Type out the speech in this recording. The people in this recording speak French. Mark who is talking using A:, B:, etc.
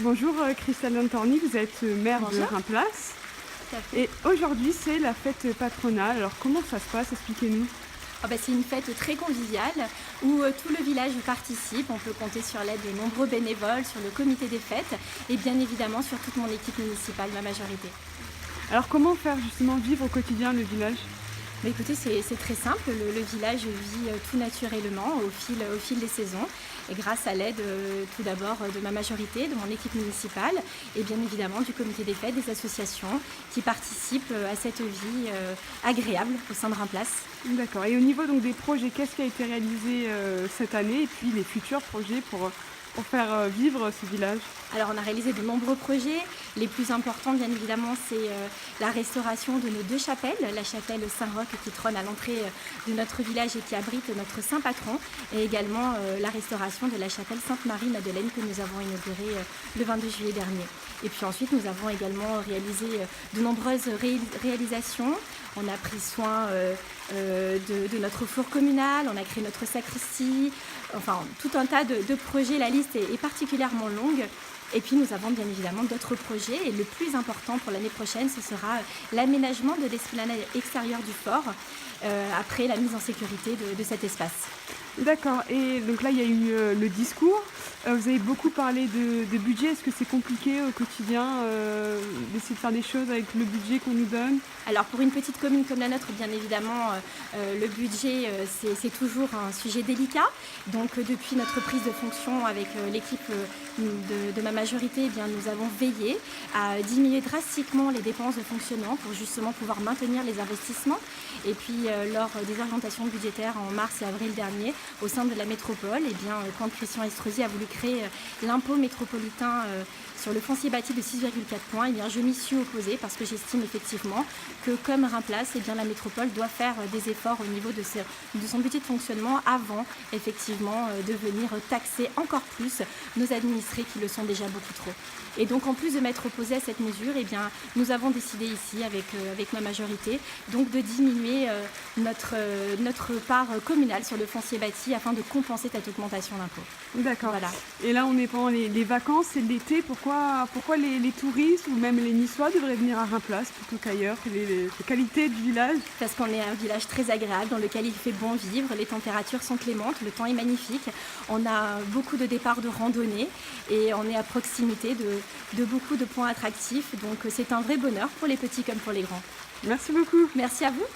A: Bonjour Christelle Lantorny, vous êtes maire de
B: Bonjour.
A: Reims-Place
B: Tout à fait.
A: et aujourd'hui c'est la fête patronale. Alors comment ça se passe? Expliquez-nous.
B: C'est une fête très conviviale où tout le village participe. On peut compter sur l'aide de nombreux bénévoles, sur le comité des fêtes et bien évidemment sur toute mon équipe municipale, ma majorité.
A: Alors comment faire justement vivre au quotidien le village?
B: Écoutez, c'est très simple. Le village vit tout naturellement au fil des saisons et grâce à l'aide tout d'abord de ma majorité, de mon équipe municipale et bien évidemment du comité des fêtes, des associations qui participent à cette vie agréable au sein de Reims-Place.
A: D'accord. Et au niveau donc des projets, qu'est-ce qui a été réalisé cette année et puis les futurs projets pour faire vivre ce village?
B: Alors on a réalisé de nombreux projets. Les plus importants bien évidemment c'est la restauration de nos deux chapelles, la chapelle Saint-Roch qui trône à l'entrée de notre village et qui abrite notre saint patron et également la restauration de la chapelle Sainte-Marie-Madeleine que nous avons inaugurée le 22 juillet dernier. Et puis ensuite nous avons également réalisé de nombreuses réalisations. On a pris soin de notre four communal, on a créé notre sacristie, enfin tout un tas de projets. La liste est particulièrement longue. Et puis nous avons bien évidemment d'autres projets et le plus important pour l'année prochaine, ce sera l'aménagement de l'esplanade extérieure du fort après la mise en sécurité de cet espace.
A: D'accord. Et donc là il y a eu le discours. Vous avez beaucoup parlé de budget. Est-ce que c'est compliqué au quotidien d'essayer de faire des choses avec le budget qu'on nous donne?
B: Alors pour une petite commune comme la nôtre, bien évidemment, le budget, c'est toujours un sujet délicat. Donc depuis notre prise de fonction avec l'équipe de ma majorité, nous avons veillé à diminuer drastiquement les dépenses de fonctionnement pour justement pouvoir maintenir les investissements. Et puis lors des orientations budgétaires en mars et avril dernier, au sein de la métropole, quand Christian Estrosi a voulu créer l'impôt métropolitain sur le foncier bâti de 6,4 points, je m'y suis opposée parce que j'estime effectivement que comme Reims-Place, la métropole doit faire des efforts au niveau de son budget de fonctionnement avant effectivement de venir taxer encore plus nos administrés qui le sont déjà beaucoup trop. Et donc en plus de m'être opposée à cette mesure, nous avons décidé ici avec ma majorité donc de diminuer notre part communale sur le foncier bâti afin de compenser cette augmentation d'impôt.
A: D'accord.
B: Voilà.
A: Et là on est pendant les vacances et l'été. Pourquoi les touristes ou même les Niçois devraient venir à Reims-Place plutôt qu'ailleurs? Les qualités du village?
B: Parce qu'on est un village très agréable dans lequel il fait bon vivre, les températures sont clémentes, le temps est magnifique, on a beaucoup de départs de randonnée et on est à proximité de beaucoup de points attractifs, donc c'est un vrai bonheur pour les petits comme pour les grands.
A: Merci beaucoup.
B: Merci à vous.